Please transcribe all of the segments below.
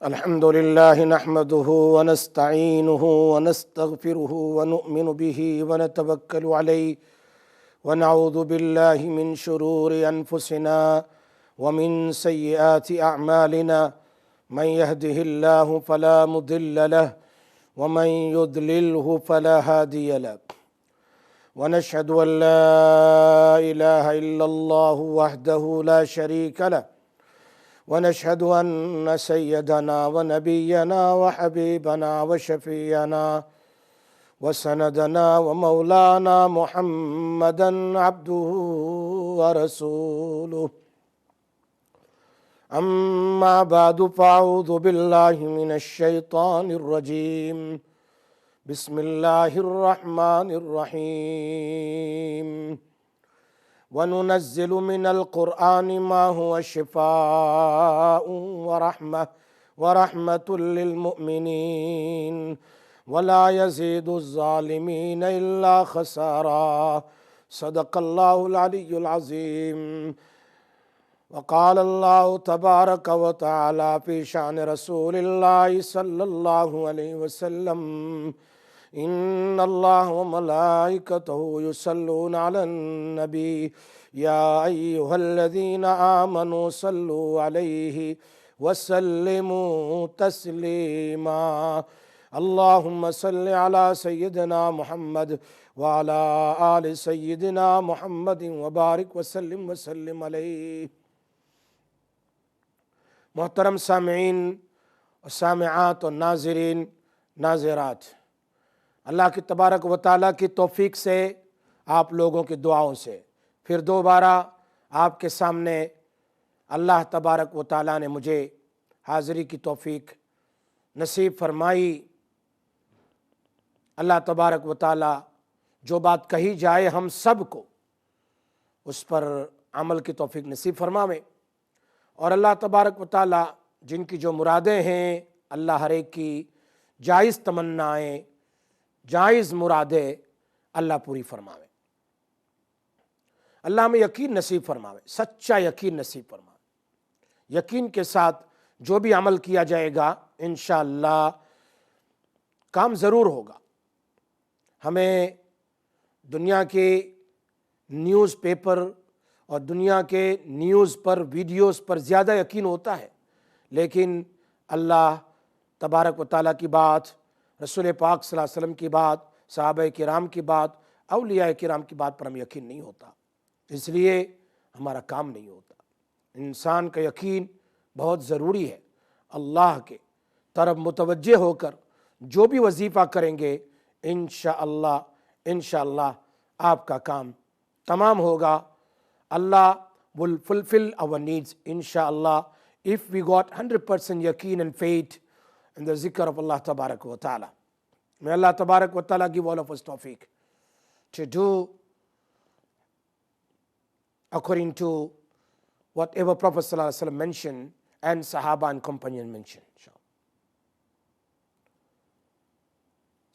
الحمد لله نحمده ونستعينه ونستغفره ونؤمن به ونتوكل عليه ونعوذ بالله من شرور أنفسنا ومن سيئات أعمالنا من يهده الله فلا مضل له ومن يضلله فلا هادي له ونشهد أن لا إله إلا الله وحده لا شريك له ونشهد أن سيدنا ونبينا وحبيبنا وشفيعنا وسندنا ومولانا محمدا عبده ورسوله أما بعد فأعوذ بالله من الشيطان الرجيم بسم الله الرحمن الرحيم وننزل من القرآن ما هو شفاء ورحمة للمؤمنين ولا يزيد الظالمين إلا خسارا صدق الله العلي العظيم وقال الله تبارك وتعالى في شأن رسول الله صلى الله عليه وسلم إن الله وملائكته يصلون على النبي يا أيها الذين آمنوا صلوا عليه وسلموا تسليما اللهم صل على سيدنا محمد وعلى آل سيدنا محمد وبارك وسلم عليه. محترم سامعین اور سامعات اور ناظرین ناظرات، اللہ کی تبارک و تعالیٰ کی توفیق سے، آپ لوگوں کی دعاؤں سے پھر دوبارہ آپ کے سامنے اللہ تبارک و تعالیٰ نے مجھے حاضری کی توفیق نصیب فرمائی. اللہ تبارک و تعالیٰ جو بات کہی جائے ہم سب کو اس پر عمل کی توفیق نصیب فرماوے، اور اللہ تبارک و تعالیٰ جن کی جو مرادیں ہیں اللہ ہر ایک کی جائز تمنائیں، جائز مرادیں اللہ پوری فرماوے. اللہ میں یقین نصیب فرماوے، سچا یقین نصیب فرماوے. یقین کے ساتھ جو بھی عمل کیا جائے گا انشاءاللہ کام ضرور ہوگا. ہمیں دنیا کے نیوز پیپر اور دنیا کے نیوز پر، ویڈیوز پر زیادہ یقین ہوتا ہے، لیکن اللہ تبارک و تعالیٰ کی بات، رسول پاک صلی اللہ علیہ وسلم کی بات، صحابہ کرام کی بات، اولیاء کرام کی بات پر ہم یقین نہیں ہوتا، اس لیے ہمارا کام نہیں ہوتا. انسان کا یقین بہت ضروری ہے. اللہ کے طرف متوجہ ہو کر جو بھی وظیفہ کریں گے انشاءاللہ آپ کا کام تمام ہوگا. Allah will fulfill our needs inshallah if we got 100% yaqeen and faith in the zikr of Allah tabarak wa ta'ala. May Allah tabarak wa ta'ala give all of us tawfiq to do according to whatever Prophet sallallahu alaihi wasallam mentioned and Sahaba and companion mentioned.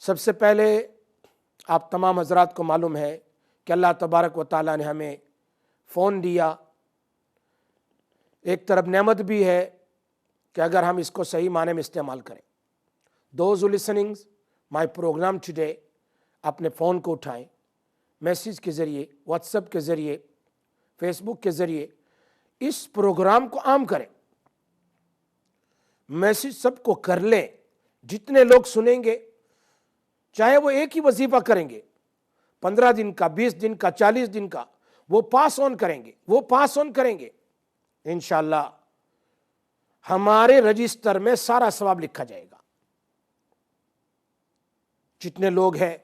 سب سے پہلے آپ تمام حضرات کو معلوم ہے کہ اللہ تبارک و تعالیٰ نے ہمیں فون دیا. ایک طرف نعمت بھی ہے کہ اگر ہم اس کو صحیح معنی میں استعمال کریں. Those who listening my program today اپنے فون کو اٹھائیں، میسیج کے ذریعے، واٹس ایپ کے ذریعے، فیس بک کے ذریعے اس پروگرام کو عام کریں. میسیج سب کو کر لیں. جتنے لوگ سنیں گے، چاہے وہ ایک ہی وظیفہ کریں گے، 15 دن کا، 20 دن کا، 40 دن کا، وہ پاس آن کریں گے انشاءاللہ ہمارے رجسٹر میں سارا ثواب لکھا جائے گا. جتنے لوگ ہیں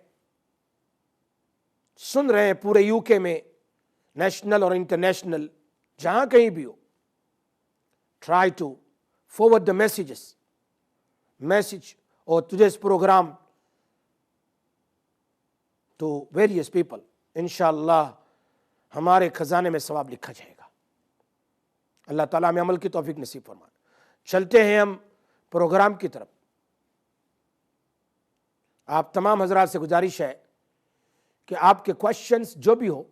سن رہے ہیں پورے یو کے میں، نیشنل اور انٹرنیشنل، جہاں کہیں بھی ہو، try to forward the message اور today's program to various people. انشاءاللہ ہمارے خزانے میں ثواب لکھا جائے گا. اللہ تعالیٰ میں عمل کی توفیق نصیب فرمائے. چلتے ہیں ہم پروگرام کی طرف. آپ تمام حضرات سے گزارش ہے کہ آپ کے کوشچنز جو بھی ہو،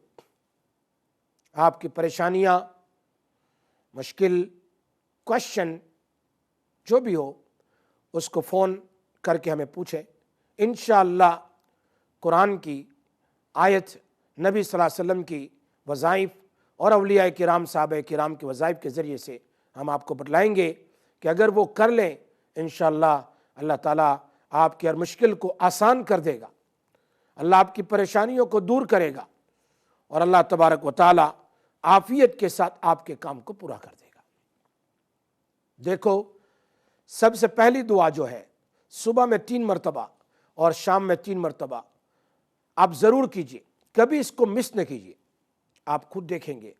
آپ کی پریشانیاں، مشکل کوشچن جو بھی ہو اس کو فون کر کے ہمیں پوچھیں. انشاءاللہ قرآن کی آیت، نبی صلی اللہ علیہ وسلم کی وظائف اور اولیاء کرام صحابہ کرام کے وظائف کے ذریعے سے ہم آپ کو بتلائیں گے کہ اگر وہ کر لیں انشاءاللہ اللہ تعالیٰ آپ کی ہر مشکل کو آسان کر دے گا، اللہ آپ کی پریشانیوں کو دور کرے گا، اور اللہ تبارک و تعالیٰ عافیت کے ساتھ آپ کے کام کو پورا کر دے گا. دیکھو، سب سے پہلی دعا جو ہے صبح میں 3 مرتبہ اور شام میں 3 مرتبہ آپ ضرور کیجئے، کبھی اس کو مس نہ کیجئے. آپ خود دیکھیں گے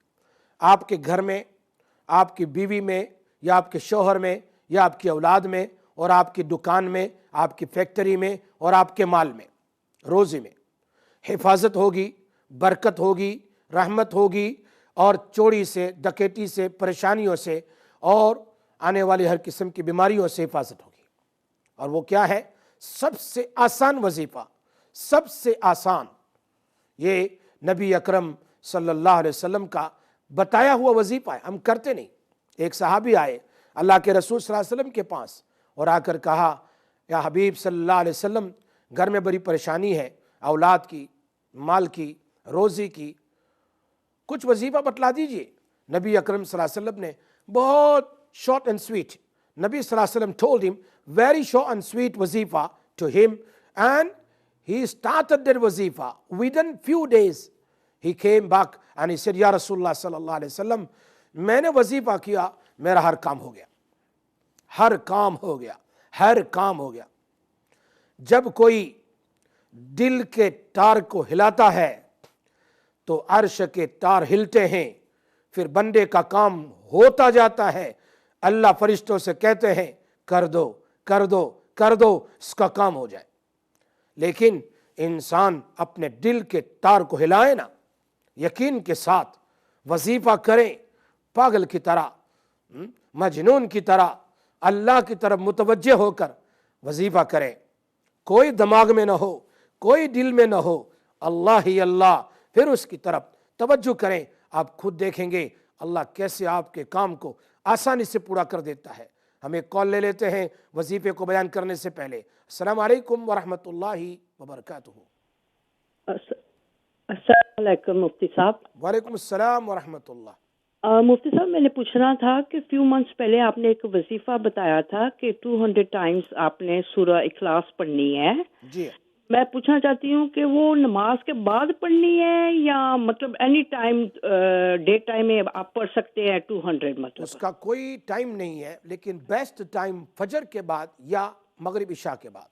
آپ کے گھر میں، آپ کی بیوی میں، یا آپ کے شوہر میں، یا آپ کی اولاد میں، اور آپ کی دکان میں، آپ کی فیکٹری میں، اور آپ کے مال میں، روزی میں حفاظت ہوگی، برکت ہوگی، رحمت ہوگی، اور چوری سے، ڈکیتی سے، پریشانیوں سے اور آنے والی ہر قسم کی بیماریوں سے حفاظت ہوگی. اور وہ کیا ہے؟ سب سے آسان وظیفہ، سب سے آسان، یہ نبی اکرم صلی اللہ علیہ وسلم کا بتایا ہوا وظیفہ ہے، ہم کرتے نہیں. ایک صحابی آئے اللہ کے رسول صلی اللہ علیہ وسلم کے پاس اور آ کر کہا، یا حبیب صلی اللہ علیہ وسلم، گھر میں بڑی پریشانی ہے، اولاد کی، مال کی، روزی کی، کچھ وظیفہ بتلا دیجئے. نبی اکرم صلی اللہ علیہ وسلم نے بہت short and sweet, Nabi sallallahu alaihi wasallam told him very short and sweet wazifa to him, and he started that wazifa. Within few days he came back and he said, Ya Rasulullah sallallahu alaihi wasallam, maine wazifa kiya, mera har kaam ho gaya, har kaam ho gaya, har kaam ho gaya. جب کوئی دل کے تار کو ہلاتا ہے تو عرش کے تار ہلتے ہیں، پھر بندے کا کام ہوتا جاتا ہے. اللہ فرشتوں سے کہتے ہیں کر دو کر دو کر دو، اس کا کام ہو جائے. لیکن انسان اپنے دل کے تار کو ہلائے نا، یقین کے ساتھ وظیفہ کریں، پاگل کی طرح، مجنون کی طرح اللہ کی طرف متوجہ ہو کر وظیفہ کریں. کوئی دماغ میں نہ ہو، کوئی دل میں نہ ہو، اللہ ہی اللہ، پھر اس کی طرف توجہ کریں. آپ خود دیکھیں گے اللہ کیسے آپ کے کام کو آسانی سے پورا کر دیتا ہے. ہم ایک کال لے لیتے ہیں وظیفے کو بیان کرنے سے پہلے. السلام علیکم ورحمۃ اللہ وبرکاتہ. السلام علیکم مفتی صاحب. وعلیکم السلام ورحمۃ اللہ. مفتی صاحب، میں نے پوچھنا تھا کہ فیو منتھس پہلے آپ نے ایک وظیفہ بتایا تھا کہ 200 ٹائمز آپ نے سورہ اخلاص پڑھنی ہے. جی، میں پوچھنا چاہتی ہوں کہ وہ نماز کے بعد پڑھنی ہے یا مطلب اینی ٹائم ڈے ٹائم میں آپ پڑھ سکتے ہیں 200؟ مطلب اس کا کوئی ٹائم نہیں ہے، لیکن بیسٹ ٹائم فجر کے بعد یا مغرب عشاء کے بعد.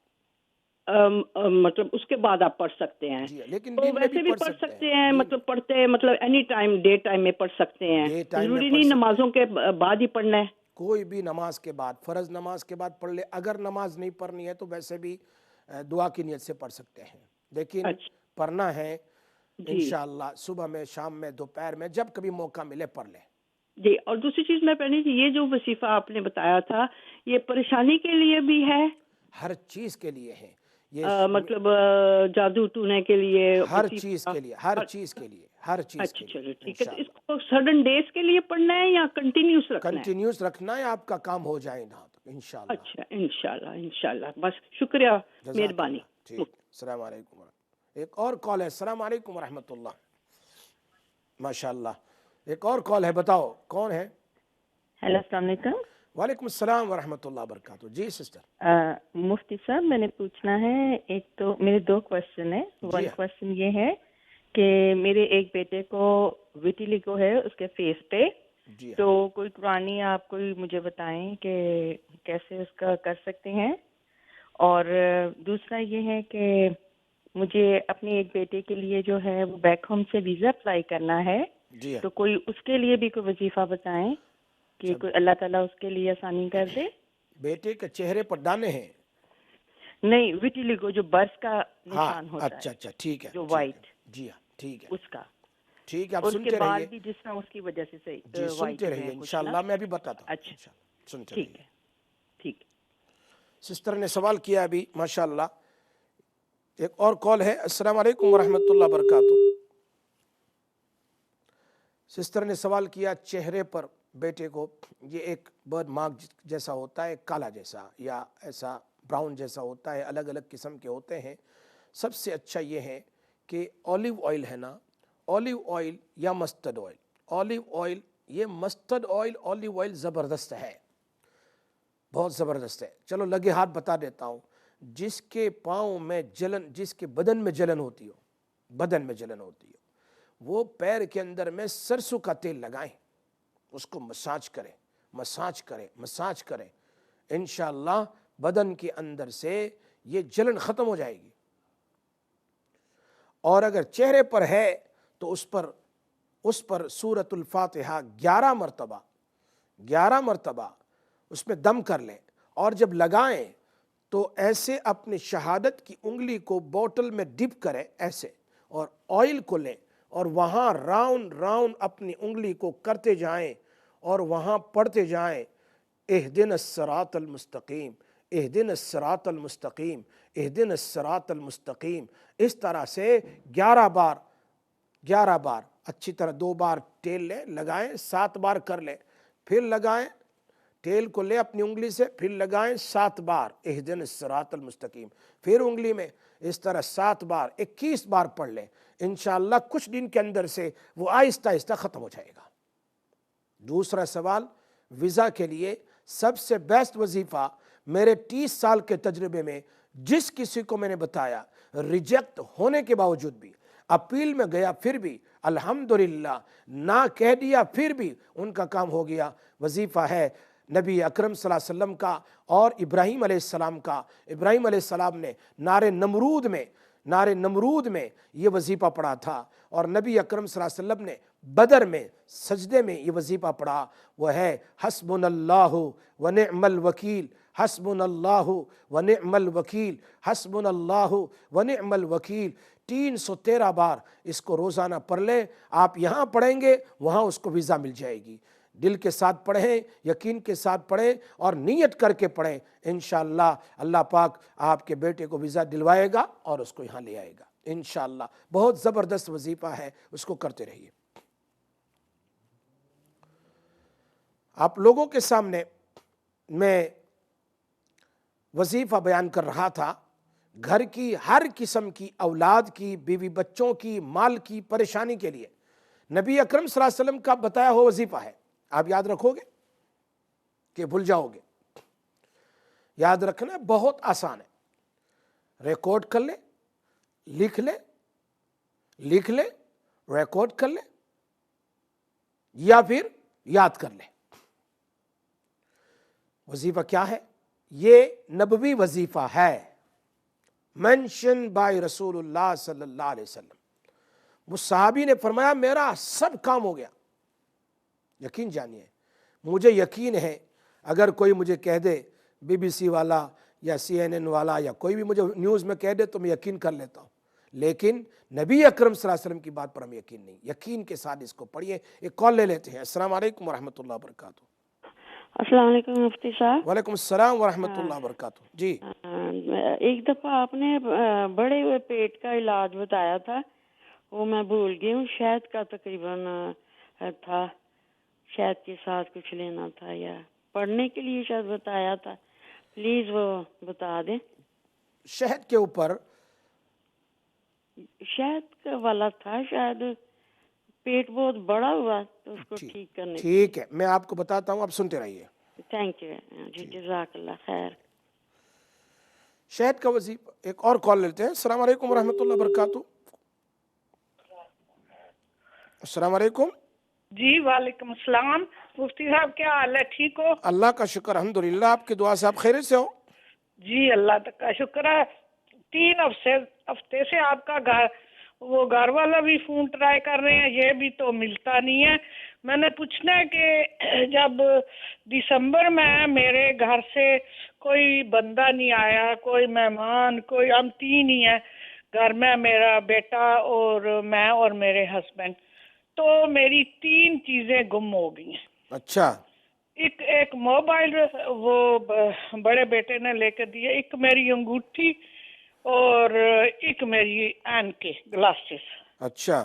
مطلب اس کے بعد آپ پڑھ سکتے ہیں. جی، لیکن تو دن میں ویسے بھی پڑھ سکتے ہیں، مطلب پڑھتے مطلب اینی ٹائم ڈے ٹائم میں پڑھ سکتے ہیں، ضروری نہیں نمازوں کے بعد ہی پڑھنا ہے. کوئی بھی نماز کے بعد، فرض نماز کے بعد پڑھ لے. اگر نماز نہیں پڑھنی ہے تو ویسے بھی دعا کی نیت سے پڑھ سکتے ہیں، لیکن پڑھنا ہے انشاءاللہ صبح میں، شام میں، دوپہر میں، جب کبھی موقع ملے پڑھ لیں. جی. اور دوسری چیز میں پڑھنی تھی، یہ جو وظیفہ آپ نے بتایا تھا یہ پریشانی کے لیے بھی ہے؟ ہر چیز کے لیے ہے یہ، مطلب جادو ٹونے کے لیے، ہر چیز کے لیے، ہر چیز کے لیے، ہر چیز کے اچھا لیے. چلو ٹھیک ہے. تو اس کو سڈن ڈیز کے لیے پڑھنا ہے یا کنٹینیوس رکھنا ہے؟ کنٹینیوس رکھنا ہے، آپ کا کام ہو جائے نا انشاءاللہ. اچھا، انشاءاللہ انشاءاللہ. بس شکریہ، مہربانی. ٹھیک، السلام علیکم. ایک اور کال ہے. السلام علیکم ورحمۃ اللہ. ماشاءاللہ، ایک اور کال ہے، بتاؤ کون ہے؟ ہیلو، السلام علیکم. وعلیکم السلام ورحمۃ اللہ وبرکاتہ. جی سسٹر. مفتی صاحب، میں نے پوچھنا ہے، ایک تو میرے 2 کوشچن ہیں. ون کوشچن یہ ہے کہ میرے ایک بیٹے کو ویٹیلیگو ہے اس کے فیس پہ، تو کوئی قرآنی آپ کوئی مجھے بتائیں کہ کیسے اس کا کر سکتے ہیں. اور دوسرا یہ ہے کہ مجھے اپنے ایک بیٹے کے لیے جو ہے وہ بیک ہوم سے ویزا اپلائی کرنا ہے، تو کوئی اس کے لیے بھی کوئی وظیفہ بتائیں کہ کوئی اللہ تعالیٰ اس کے لیے آسانی کر دے. بیٹے کے چہرے پر دانے ہیں؟ نہیں، ویٹیلیگو جو برس کا نشان ہوتا ہے. اچھا ٹھیک ہے، جو وائٹ. جی ہاں ٹھیک ہے، اس کا. ٹھیک ہے، آپ سنتے رہیے. بال بھی جس طرح اس کی وجہ سے صحیح. جی سنتے رہیے انشاءاللہ، میں بھی بتاتا ہوں. اچھا سنتے ٹھیک ہے. ٹھیک. سسٹر نے سوال کیا ابھی ماشاءاللہ. ایک اور کال ہے. السلام علیکم ورحمۃ اللہ وبرکاتہ. سسٹر نے سوال کیا چہرے پر بیٹے کو یہ ایک برڈ مارک جیسا ہوتا ہے، کالا جیسا یا ایسا براؤن جیسا ہوتا ہے، الگ الگ قسم کے ہوتے ہیں. سب سے اچھا یہ ہے کہ اولیو آئل ہے نا، اولیو آئل یا مسٹرڈ آئل. اولیو آئل، یہ مسٹرڈ آئل اولیو آئل زبردست ہے، بہت زبردست ہے. چلو لگے ہاتھ بتا دیتا ہوں. جس کے پاؤں میں جلن، جس کے بدن میں جلن ہوتی ہو، بدن میں جلن ہوتی ہو، وہ پیر کے اندر میں سرسوں کا تیل لگائیں، اس کو مساج کریں، مساج کریں، مساج کریں. انشاءاللہ بدن کے اندر سے یہ جلن ختم ہو جائے گی. اور اگر چہرے پر ہے تو اس پر سورۃ الفاتحہ 11 مرتبہ اس میں دم کر لیں. اور جب لگائیں تو ایسے اپنی شہادت کی انگلی کو بوٹل میں ڈپ کریں ایسے، اور آئل کو لیں اور وہاں راؤنڈ راؤنڈ اپنی انگلی کو کرتے جائیں اور وہاں پڑھتے جائیں اہدنا الصراط المستقیم، اہدنا الصراط المستقیم، اہدنا الصراط المستقیم. اس طرح سے 11 بار اچھی طرح 2 بار تیل لیں، لگائیں، 7 بار کر لیں، پھر لگائیں، تیل کو لیں اپنی انگلی سے، پھر لگائیں 7 بار اہدنا الصراط المستقیم، پھر انگلی میں اس طرح 7 بار، 21 بار پڑھ لیں. انشاءاللہ کچھ دن کے اندر سے وہ آہستہ آہستہ ختم ہو جائے گا. دوسرا سوال، ویزا کے لیے سب سے بیسٹ وظیفہ میرے 30 سال کے تجربے میں جس کسی کو میں نے بتایا، ریجیکٹ ہونے کے باوجود بھی، اپیل میں گیا پھر بھی الحمدللہ، نہ کہہ دیا پھر بھی ان کا کام ہو گیا، وظیفہ ہے نبی اکرم صلی اللہ علیہ وسلم کا اور ابراہیم علیہ السلام کا. ابراہیم علیہ السلام نے نار نمرود میں یہ وظیفہ پڑھا تھا، اور نبی اکرم صلی اللہ علیہ وسلم نے بدر میں سجدے میں یہ وظیفہ پڑھا. وہ ہے حسبنا اللہ ونعم الوکیل، حسبنا اللہ ونعم الوکیل، حسبنا اللہ ونعم الوکیل. 313 بار اس کو روزانہ پڑھ لیں. آپ یہاں پڑھیں گے وہاں اس کو ویزا مل جائے گی. دل کے ساتھ پڑھیں، یقین کے ساتھ پڑھیں اور نیت کر کے پڑھیں. انشاءاللہ اللہ پاک آپ کے بیٹے کو ویزا دلوائے گا اور اس کو یہاں لے آئے گا انشاءاللہ. بہت زبردست وظیفہ ہے، اس کو کرتے رہیے. آپ لوگوں کے سامنے میں وظیفہ بیان کر رہا تھا، گھر کی ہر قسم کی، اولاد کی، بیوی بچوں کی، مال کی پریشانی کے لیے نبی اکرم صلی اللہ علیہ وسلم کا بتایا ہوا وظیفہ ہے. آپ یاد رکھو گے کہ بھول جاؤ گے؟ یاد رکھنا بہت آسان ہے. ریکارڈ کر لیں، لکھ لیں، ریکارڈ کر لیں یا پھر یاد کر لیں. وظیفہ کیا ہے؟ یہ نبوی وظیفہ ہے، منشن بائی رسول اللہ صلی اللہ علیہ وسلم. وہ صحابی نے فرمایا میرا سب کام ہو گیا. یقین جانیے، مجھے یقین ہے اگر کوئی مجھے کہہ دے، BBC والا یا CNN والا یا کوئی بھی مجھے نیوز میں کہہ دے تو میں یقین کر لیتا ہوں، لیکن نبی اکرم صلی اللہ علیہ وسلم کی بات پر ہم یقین نہیں. یقین کے ساتھ اس کو پڑھیے. ایک کال لے لیتے ہیں. السلام علیکم ورحمۃ اللہ وبرکاتہ. السلام علیکم مفتی صاحب. وعلیکم السلام ورحمۃ اللہ وبرکاتہ. جی ایک دفعہ آپ نے بڑے ہوئے پیٹ کا علاج بتایا تھا، وہ میں بھول گئی ہوں، شہد کا تقریباً تھا، شہد کے ساتھ کچھ لینا تھا یا پڑھنے کے لیے شاید بتایا تھا، پلیز وہ بتا دیں. شہد کے اوپر شہد کا والا تھا، شاید پیٹ بہت بڑا ہوا تو اس کو ٹھیک کرنے. ٹھیک ہے، میں آپ کو بتاتا ہوں، آپ سنتے رہیے. تھینک یو جی، جزاک اللہ خیر. شہد کا وظیفہ. ایک اور کال لیتے ہیں. السلام علیکم ورحمۃ اللہ وبرکاتہ. السلام علیکم. جی وعلیکم السلام. مفتی صاحب کیا حال ہے؟ ٹھیک ہو؟ اللہ کا شکر الحمدللہ، آپ کی دعا سے آپ خیریت سے ہو؟ جی اللہ تک کا شکر ہے. 3 ہفتے سے آپ کا گھر والا بھی فون ٹرائی کر رہے ہیں، یہ بھی تو ملتا نہیں ہے. میں نے پوچھنا ہے کہ جب دسمبر میں میرے گھر سے کوئی بندہ نہیں آیا، کوئی مہمان، کوئی، ہم 3 ہی ہیں گھر میں، میرا بیٹا اور میں اور میرے ہسبینڈ، تو میری 3 چیزیں گم ہو گئی ہیں. اچھا. ایک موبائل وہ بڑے بیٹے نے لے کے دیے، ایک میری انگوٹھی اور ایک میری آن کے گلاسز. اچھا.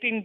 3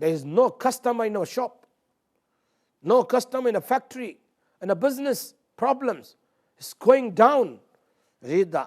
there is no customer in a shop, no customer in a factory, in a business, problems is going down. Rida